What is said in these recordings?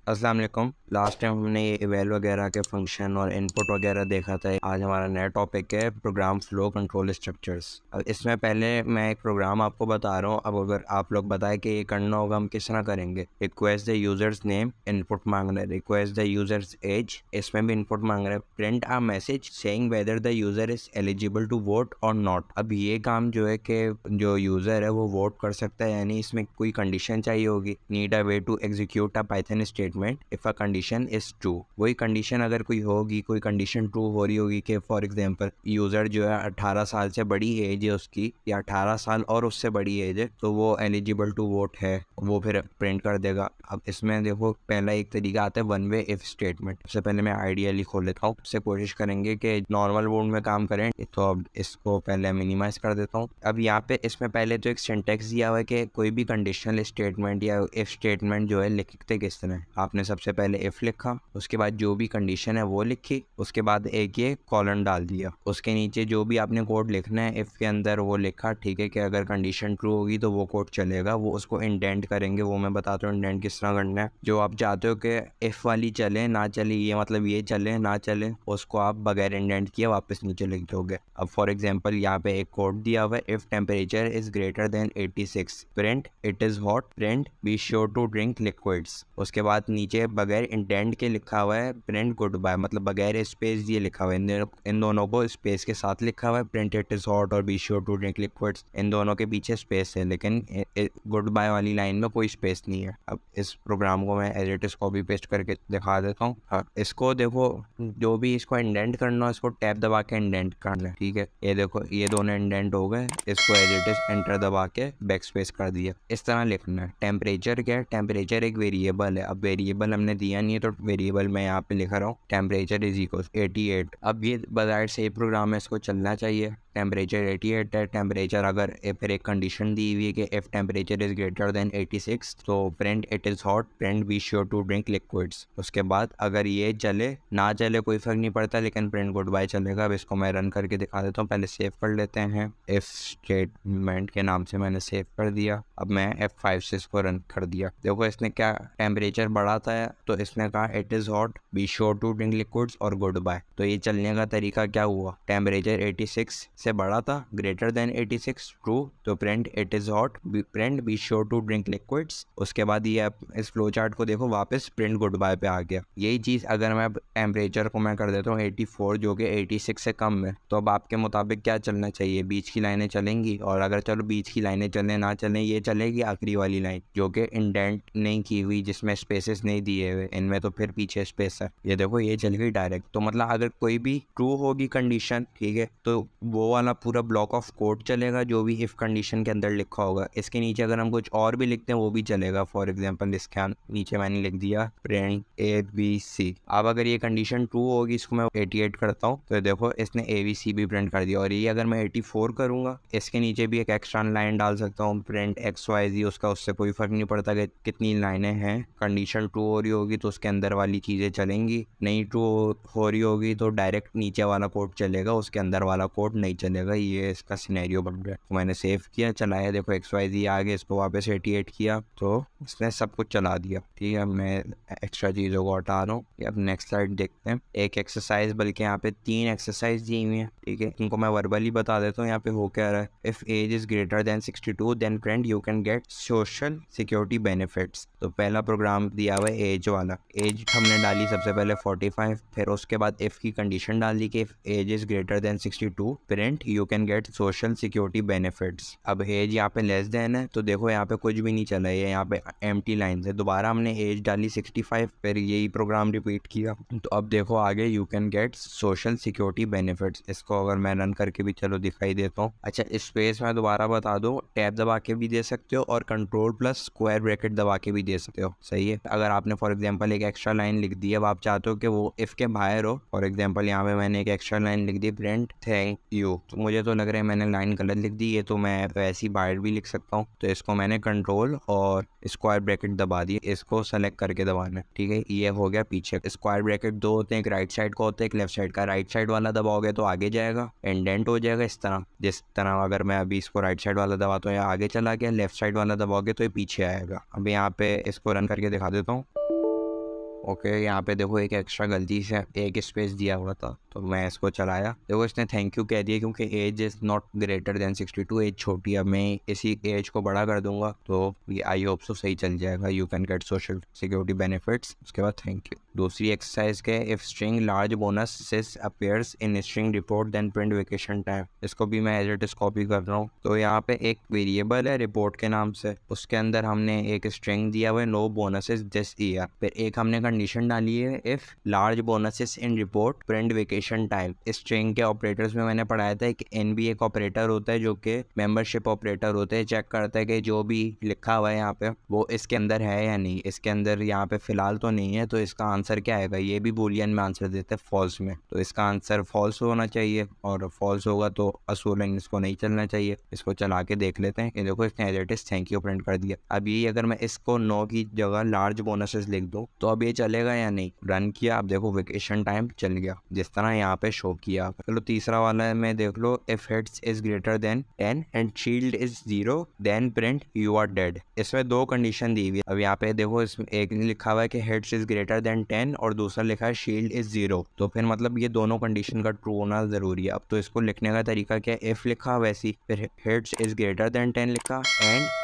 अस्सलाम वालेकुम। Last time हमने ये इवैल वगैरह के फंक्शन और इनपुट वगैरह देखा था। आज हमारा नया टॉपिक है प्रोग्राम फ्लो कंट्रोल स्ट्रक्चर्स। अब इसमें पहले मैं एक प्रोग्राम आपको बता रहा हूँ। अब अगर आप लोग बताएं कि ये करना होगा, हम किस तरह करेंगे। Request the users name, input मांग रहे हैं। रिक्वेस्ट द यूजर्स एज, इसमें भी इनपुट मांग रहे हैं। Print a message saying whether the user is eligible to vote और नॉट। अब ये काम जो है कि जो यूजर है वो वोट कर सकता है, यानी इसमें कोई कंडीशन चाहिए होगी। Need a way to execute a Python statement if a condition is true. वही कंडीशन अगर कोई होगी, कोई कंडीशन ट्रू हो रही होगी कि फॉर एग्जांपल यूजर जो है 18 साल से बड़ी एज है उसकी, या 18 साल और उससे बड़ी एज है, तो वो एलिजिबल टू वोट है, वो फिर प्रिंट कर देगा। अब इसमें देखो पहला एक तरीका आता है वन वे इफ स्टेटमेंट। सबसे पहले मैं आइडियली खोल लेता हूँ, उससे कोशिश करेंगे कि नॉर्मल मोड में काम करें। तो अब इसको पहले मिनिमाइज कर देता हूँ। अब यहाँ पे इसमें पहले तो एक सिंटेक्स दिया हुआ है कि कोई भी कंडीशनल स्टेटमेंट या इफ स्टेटमेंट जो है लिखते किस तरह। आपने सबसे पहले इफ लिखा, उसके बाद जो भी कंडीशन है वो लिखी, उसके बाद एक ये कॉलन डाल दिया, उसके नीचे जो भी आपने कोड लिखना है इफ के अंदर वो लिखा। ठीक है कि अगर कंडीशन ट्रू होगी तो वो कोड चलेगा, वो उसको इंडेंट करेंगे। वो मैं बताता हूँ इंडेंट किस तरह करना है। जो आप चाहते हो कि इफ वाली चले ना चले, ये मतलब ये चले ना चले, उसको आप बगैर इंडेंट किए वापस नीचे लिख दोगे। अब फॉर एग्जाम्पल यहाँ पे एक कोड दिया हुआ है, if temperature is greater than 86 print it is hot print be sure to drink liquids. उसके बाद नीचे बगैर इंडेंट के लिखा हुआ है प्रिंट गुड बाय, मतलब बगैर स्पेस दिए लिखा हुआ है। इन दोनों को स्पेस के साथ लिखा हुआ है, प्रिंट इट इज हॉट और be sure to drink liquids. इन दोनों के पीछे स्पेस है, लेकिन गुड बाय वाली लाइन में कोई स्पेस नहीं है। अब इस प्रोग्राम को मैं as it is copy paste करके दिखा देता हूँ। हाँ, इसको देखो, जो भी इसको इंडेंट करना हो इसको टैब दबा के इंडेंट करना है। ठीक है, ये देखो ये दोनों इंडेंट हो गए। इसको एज इट इज एंटर दबा के बैक स्पेस कर दिया। इस तरह लिखना है। टेम्परेचर क्या है, टेम्परेचर एक वेरिएबल है। अब वेरिएबल हमने दिया नहीं है तो वेरिएबल मैं यहाँ पे लिख रहा हूँ टेम्परेचर इज इक्वल 88। अब ये बाजार से ही प्रोग्राम है, इसको चलना चाहिए। टेम्परेचर 88 है। टेम्परेचर अगर फिर एक कंडीशन दी हुई है कि if temperature is greater than 86 तो print it is hot print be sure to drink liquids. उसके बाद अगर ये चले ना चले कोई फर्क नहीं पड़ता, लेकिन प्रिंट गुड बाय चलेगा। अब इसको मैं रन करके दिखा देता हूँ। पहले सेव कर लेते हैं। इफ स्टेटमेंट के नाम से मैंने सेव कर दिया। अब मैं F5 से इसको रन कर दिया। देखो इसने क्या टेम्परेचर बढ़ाता है, तो इसने कहा it is hot be sure to drink liquids और गुड बाय। तो ये चलने का तरीका क्या हुआ, टेम्परेचर 86 से बढ़ा था, ग्रेटर देन 86 ट्रू, तो print it is hot print be sure to drink liquids. उसके बाद ये इस फ्लो चार्ट को देखो वापस प्रिंट गुड बाय पे आ गया। यही चीज अगर मैं टेम्परेचर को मैं कर देता हूँ 84 जो कि 86 से कम है, तो अब आपके मुताबिक क्या चलना चाहिए, बीच की लाइनें चलेंगी। और अगर चलो बीच की लाइनें चले ना चले, ये चलेगी आखिरी वाली लाइन जो कि इंडेंट नहीं की हुई, जिसमें स्पेसेस नहीं दिए हुए, इनमें तो फिर पीछे स्पेस है। ये देखो ये चल गई डायरेक्ट। तो मतलब अगर कोई भी ट्रू होगी कंडीशन, ठीक है, तो वो वाला पूरा ब्लॉक ऑफ कोड चलेगा जो भी इफ कंडीशन के अंदर लिखा होगा। इसके नीचे अगर हम कुछ और भी लिखते हैं वो भी चलेगा। फॉर एग्जांपल इसके नीचे मैंने लिख दिया प्रिंट ABC। अब अगर ये कंडीशन ट्रू होगी, इसको मैं 88 करता हूँ, तो देखो इसने ABC भी प्रिंट कर दिया। और ये अगर मैं 84 करूंगा, इसके नीचे भी एक एक्स्ट्रा लाइन डाल सकता हूँ प्रिंट XYZ। उसका उससे कोई फर्क नहीं पड़ता कि कितनी लाइनें हैं। कंडीशन ट्रू हो रही होगी तो उसके अंदर वाली चीजें चलेंगी, नहीं ट्रू हो रही होगी तो डायरेक्ट नीचे वाला कोड चलेगा, उसके अंदर वाला कोड नहीं चलेगा। ये इसका सिनेरियो बन रहा है। तो मैंने सेव किया, चलाया, देखो XYZ आ गया। इसको वापस 88 किया तो इसने सब कुछ चला दिया। ठीक है, मैं एक्स्ट्रा चीज़ों को हटा रहा हूँ। अब नेक्स्ट स्लाइड देखते हैं। एक एक्सरसाइज, बल्कि यहाँ पे 3 एक्सरसाइज दी हुई है। ठीक है, इनको मैं वर्बली बता देता हूँ। यहाँ पे हो क्या रहा है, if age is greater than 62 then friend you can get social security benefits. तो पहला प्रोग्राम दिया हुआ है एज वाला। एज हमने डाली सबसे पहले 45, फिर उसके बाद इफ की कंडीशन डाल दी कि if age is greater than 62 print you can get social security benefits. अब एज यहाँ पे लेस देन है, तो देखो यहाँ पे कुछ भी नहीं चला है, यहाँ पे एम्प्टी लाइन है। दोबारा हमने एज डाली 65, फिर यही प्रोग्राम रिपीट किया। तो अब देखो आगे you can get social security benefits. इसको अगर मैं रन करके भी चलो दिखाई देता हूँ। अच्छा, स्पेस में दोबारा बता दो, टैब दबा के भी दे सकते हो और कंट्रोल प्लस स्क्वायर ब्रैकेट दबा के भी दे सकते हो। सही है, अगर आपने फॉर एग्जांपल एक एक्स्ट्रा लाइन लिख दी, अब आप चाहते हो कि वो इफ के बाहर हो। फॉर एग्जांपल यहाँ पे मैंने एक एक्स्ट्रा लाइन लिख दी प्रिंट थैंक यू, तो मुझे तो लग रहा है मैंने लाइन गलत लिख दी है, तो मैं वैसे ही बाहर भी लिख सकता हूँ। तो इसको मैंने कंट्रोल और स्क्वायर ब्रैकेट दबा दिए, इसको सेलेक्ट करके दबाना। ठीक है, ये हो गया पीछे। स्क्वायर ब्रैकेट दो होते हैं, एक राइट साइड का होता है, एक लेफ्ट साइड का। राइट साइड वाला दबाओगे तो आगे जाएगा, इंडेंट हो जाएगा इस तरह। जिस तरह अगर मैं अभी इसको राइट साइड वाला दबाता हूँ या आगे चला गया, लेफ्ट साइड वाला दबाओगे तो ये पीछे आएगा। अब यहाँ पे इसको रन करके दिखा देता हूँ। ओके, यहाँ पे देखो एक एक्स्ट्रा गलती से एक स्पेस दिया हुआ था, तो मैं इसको चलाया। देखो इसने थैंक यू कह दिया क्योंकि age is not greater than 62, age छोटी है। अब मैं इसी एज को बड़ा कर दूंगा तो ये आई होप सो सही चल जाएगा। You can get social security benefits, उसके बाद थैंक यू। दूसरी एक्सरसाइज के if string large bonus appears in string report then print vacation time, इसको भी मैं एज इट इज कॉपी कर रहा हूँ। तो यहाँ पे एक वेरिएबल है रिपोर्ट के नाम से, उसके अंदर हमने एक स्ट्रिंग दिया हुआ है नो बोनसेस दिस ईयर, फिर एक हमने कंडीशन डाली है if large bonuses in report print vacation time. String के ऑपरेटर्स में मैंने पढ़ाया था कि एनबी एक ऑपरेटर होता है जो कि मेंबरशिप ऑपरेटर होते हैं, चेक करता है कि जो भी लिखा हुआ है यहाँ पे वो इसके अंदर है या नहीं। इसके अंदर यहाँ पे फिलहाल तो नहीं है, तो इसका आंसर क्या आएगा, ये भी बूलियन में आंसर देते हैं फॉल्स में, तो इसका आंसर फॉल्स होना चाहिए, और फॉल्स होगा तो असूलन इसको नहीं चलना चाहिए। इसको चला के देख लेते हैं कि देखो इसने as it is thank you print कर दिया। अब ये अगर मैं इसको नो की जगह लार्ज बोनसेस लिख दूँ तो अब ये चलेगा या नहीं। रन किया, अब देखो वेकेशन टाइम चल गया जिस तरह यहाँ पे शो किया। चलो तीसरा वाला है, मैं देख लो if hits is greater than 10 and shield is 0 then print you are dead. इसमें दो कंडीशन दी हुई है। अब यहाँ पे देखो इसमें एक लिखा हुआ है कि हिट्स इज ग्रेटर देन 10 और दूसरा लिखा है शील्ड इज 0, तो फिर मतलब ये दोनों कंडीशन का ट्रू होना जरूरी है। अब तो इसको लिखने का तरीका क्या है, इफ लिखा वैसी, फिर हिट्स इज ग्रेटर देन 10 लिखा,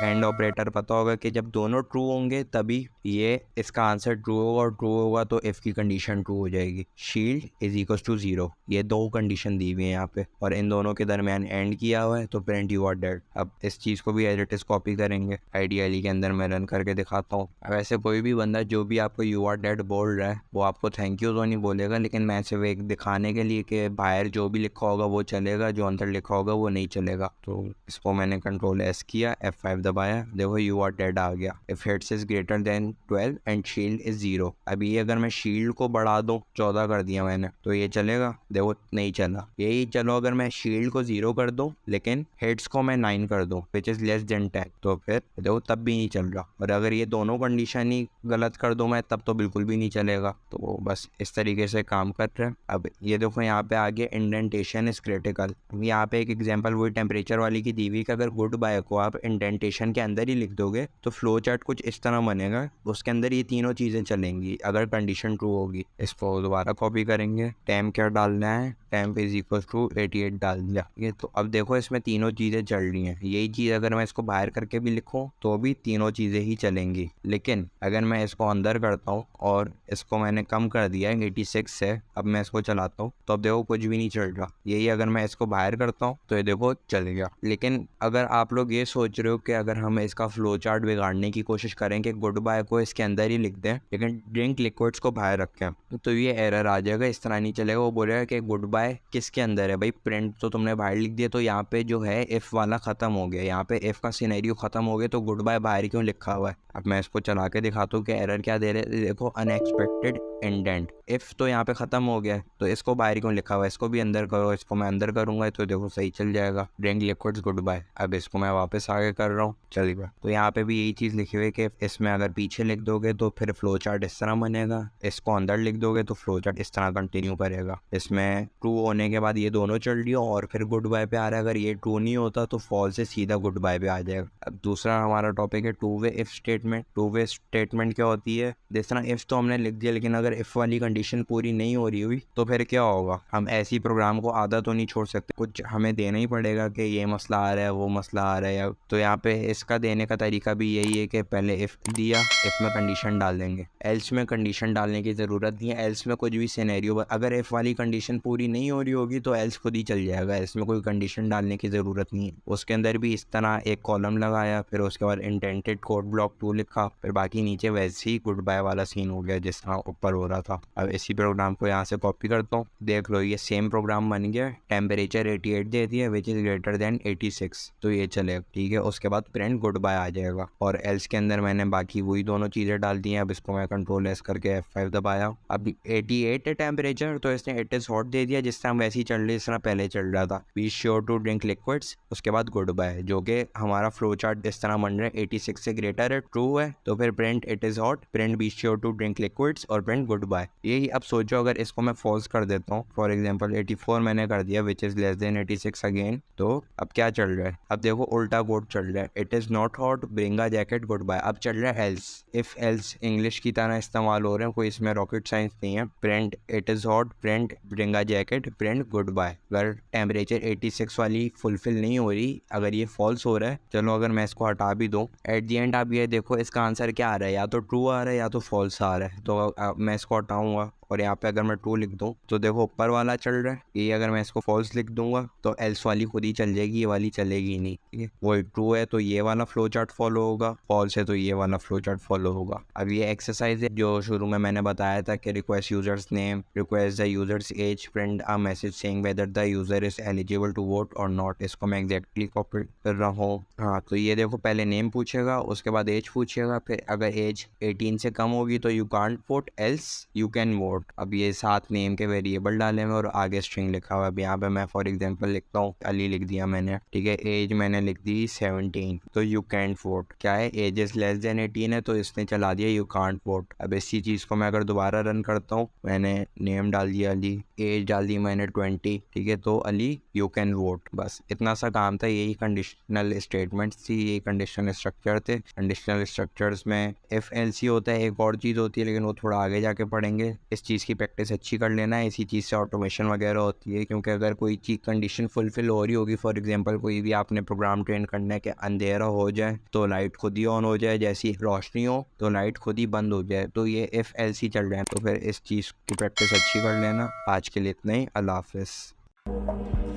एंड ऑपरेटर पता होगा कि जब दोनों ट्रू होंगे तभी ये इसका आंसर ट्रू होगा, और ट्रू होगा तो इफ की कंडीशन ट्रू हो जाएगी। शील्ड इज इक्वल टू 0, ये दो कंडीशन दी हुई है यहाँ पे, और इन दोनों के दरमियान एंड किया हुआ है तो प्रिंट यू आर डेड। अब इस चीज़ को भी एज इट इज कॉपी करेंगे, आइडियली के अंदर मैं रन करके दिखाता हूँ। अब ऐसे कोई भी बंदा जो भी आपको यू आर डेड बोल रहा है वो आपको थैंक यू तो नहीं बोलेगा, लेकिन मैं सिर्फ एक दिखाने के लिए कि बाहर जो भी लिखा होगा वो चलेगा, जो अंदर लिखा होगा वो नहीं चलेगा। तो इसको मैंने कंट्रोल एस किया, F5 दबाया, देखो यू आर डेड आ गया। If hits is greater then 12 and shield is 0। अभी ये अगर मैं शील्ड को बढ़ा दूं, 14 कर दिया मैंने, तो ये चलेगा, देखो नहीं चला। यही चलो अगर मैं शील्ड को 0 कर दूं लेकिन हिट्स को मैं 9 कर दूं विच इज लेस देन 10, तो फिर देखो तब भी नहीं चल रहा। और अगर ये दोनों कंडीशन ही गलत कर दूं मैं तब तो बिल्कुल भी नहीं चलेगा। तो बस इस तरीके से काम कर रहे हैं। अब ये देखो यहाँ पे आगे इंडेंटेशन इज क्रिटिकल। यहाँ पे एक एग्जांपल वही टेम्परेचर वाली की दी हुई कि अगर गुड बाय को आप इंडेंटेशन के अंदर ही लिख दोगे तो फ्लो चार्ट कुछ इस तरह बनेगा, उसके अंदर ये तीनों चीज़ें चलेंगी अगर कंडीशन ट्रू होगी। इसको दोबारा कॉपी करेंगे, टेम्प क्या डालना है, टेम्प इज इक्वल टू 88 डाल दिया। ये तो अब देखो इसमें तीनों चीज़ें चल रही हैं। यही चीज़ अगर मैं इसको बाहर करके भी लिखूँ तो भी तीनों चीज़ें ही चलेंगी, लेकिन अगर मैं इसको अंदर करता हूँ और इसको मैंने कम कर दिया है 86 से, अब मैं इसको चलाता हूँ तो अब देखो कुछ भी नहीं चल रहा। यही अगर मैं इसको बाहर करता हूँ तो ये देखो चल गया। लेकिन अगर आप लोग ये सोच रहे हो कि अगर हम इसका फ्लो चार्ट बिगाड़ने की कोशिश करें कि गुड बाय को इसके अंदर ही लिख दें लेकिन ड्रिंक लिक्विड्स को बाहर रखें, तो ये एरर आ जाएगा, इस तरह नहीं चलेगा। वो बोलेगा कि गुड बाय किसके अंदर है, भाई प्रिंट तो तुमने बाहर लिख दिया, तो यहाँ पे जो है इफ वाला खत्म हो गया, यहाँ पे इफ का सिनेरियो खत्म हो गया, तो गुड बाय बाहर क्यों लिखा हुआ है। अब मैं इसको चला के दिखाता हूँ कि एरर क्या दे रहे हैं। देखो अनएक्सपेक्टेड इंडेंट, इफ तो यहाँ पे खत्म हो गया है तो इसको बाहर क्यों लिखा हुआ है, इसको भी अंदर करो। इसको मैं अंदर करूंगा तो देखो सही चल जाएगा, ड्रिंक लिक्विड्स गुड बाय। अब इसको मैं वापस आगे कर रहा हूँ, चलेगा। तो यहाँ पे भी यही चीज़ लिखी हुई है कि इसमें अगर पीछे लिख दोगे तो फिर फ्लो चार्ट इस तरह बनेगा, इसको अंदर लिख दोगे तो फ्लो चार्ट इस तरह कंटिन्यू करेगा। इसमें ट्रू होने के बाद ये दोनों चल रही हो और फिर गुड बाय पे आ रहा है। अगर ये ट्रू नहीं होता तो फॉल्स से सीधा गुड बाय पे आ जाएगा। अब दूसरा हमारा टॉपिक है two way if statement. Two way statement क्या होती है, जिस तरह इफ तो हमने लिख दिया लेकिन अगर इफ वाली कंडीशन पूरी नहीं हो रही हुई तो फिर क्या होगा। हम ऐसी प्रोग्राम को आधा तो नहीं छोड़ सकते, कुछ हमें देना ही पड़ेगा कि ये मसला आ रहा है वो मसला आ रहा है। तो यहाँ पे इसका देने का तरीका भी यही है कि पहले इफ दिया, इफ में कंडीशन डाल देंगे, एल्स में कंडीशन डालने की ज़रूरत नहीं है। एल्स में कुछ भी सिनेरियो, अगर इफ वाली कंडीशन पूरी नहीं हो रही होगी तो एल्स खुद ही चल जाएगा, इसमें कोई कंडीशन डालने की ज़रूरत नहीं है। उसके अंदर भी इस तरह एक कॉलम लगाया, फिर उसके बाद इंटेंटेड कोड ब्लॉक 2 लिखा, फिर बाकी नीचे वैसे ही गुड बाय वाला सीन हो गया जिस तरह ऊपर हो रहा था। अब इसी प्रोग्राम को यहाँ से कॉपी करता हूँ, देख लो ये सेम प्रोग्राम बन गया। टेम्परेचर 88 दे दिया विच इज़ ग्रेटर देन 86, तो ये चलेगा, ठीक है। उसके बाद प्रिंट गुड बाय आ जाएगा, और एल्स के अंदर मैंने बाकी वही दोनों चीज़ें डाल दी हैं। अब इसको मैं कंट्रोल एस करके F5 दबाया। अब 88 है टेम्परेचर तो इसने इट इज़ हॉट दे दिया, जिस तरह वैसे ही चल रही है जिस तरह पहले चल रहा था, be sure to drink liquids, उसके बाद गुड बाय, जो कि हमारा फ्लो चार्ट इस तरह बन रहा है 86 से ग्रेटर है, ट्रू है, तो फिर print it is hot, print be sure to drink liquids और प्रिंट गुड बाय। यही अब सोचो अगर इसको मैं फॉल्स कर देता हूँ, फॉर एग्जाम्पल 84 मैंने कर दिया which is less than 86 again, तो अब क्या चल रहा है, अब देखो उल्टा कोड चल रहा है, it is not hot, bring a jacket, good bye. अब चल रहा है एल्स, इफ एल्स इंग्लिश की तरह इस्तेमाल हो रहे हैं, कोई इसमें रॉकेट साइंस नहीं है। Print it is hot, print bring a jacket, print good bye. अगर टेम्परेचर 86 वाली फुलफिल नहीं हो रही, अगर ये फॉल्स हो रहा है, चलो अगर मैं इसको हटा भी दूँ, एट दी एंड आप ये देखो इसका आंसर क्या आ रहा है, या तो ट्रू आ रहा है या तो फॉल्स आ रहा है। तो मैं इसको हटाऊंगा और यहाँ पे अगर मैं ट्रू लिख दूँ तो देखो ऊपर वाला चल रहा है, ये अगर मैं इसको फॉल्स लिख दूंगा तो एल्स वाली खुद ही चल जाएगी, ये वाली चलेगी नहीं, ठीक है। वो ट्रू है तो ये वाला फ्लो चार्ट फॉलो होगा, फॉल्स है तो ये वाला फ्लो चार्ट फॉलो होगा। अब ये एक्सरसाइज है जो शुरू में मैंने बताया था कि request user's name, request the user's age, print a message saying whether the user is eligible to vote और नॉट। इसको मैं एग्जैक्टली कॉपी कर रहा हूँ। हाँ, तो ये देखो पहले नेम पूछेगा, उसके बाद एज पूछेगा, फिर अगर एज 18 से कम होगी तो you can't vote, else you can vote. अब ये साथ नेम के वेरिएबल डाले हुए और आगे स्ट्रिंग लिखा हुआ है। अब यहाँ पे मैं फॉर एग्जांपल लिखता हूँ, अली लिख दिया मैंने, ठीक है। एज मैंने लिख दी 17, तो यू कैंट वोट। क्या है, एज इज लेस देन 18 है तो इसने चला दिया यू कांट वोट। अब इसी चीज़ को मैं अगर दोबारा रन करता हूँ, मैंने नेम डाल दिया अली, एज डाल दी मैंने 20, ठीक है, तो अली यू कैन वोट। बस इतना सा काम था, यही कंडीशनल स्टेटमेंट्स थी, यही कंडीशनल स्ट्रक्चर थे। कंडीशनल स्ट्रक्चर्स में इफ एल्स ही होता है, एक और चीज़ होती है लेकिन वो थोड़ा आगे जाके पढ़ेंगे। इस चीज़ की प्रैक्टिस अच्छी कर लेना है, इसी चीज़ से ऑटोमेशन वगैरह होती है। क्योंकि अगर कोई चीज़ कंडीशन फुलफिल हो रही होगी, फॉर एग्जांपल कोई भी आपने प्रोग्राम ट्रेन करना है कि अंधेरा हो जाए तो लाइट खुद ही ऑन हो जाए, जैसी रोशनी हो तो लाइट खुद ही बंद हो जाए, तो ये इफ एल्स ही चल रहे हैं। तो फिर इस चीज़ की प्रैक्टिस अच्छी कर लेना। आज के लिए इतना ही, अल्लाह हाफिज़।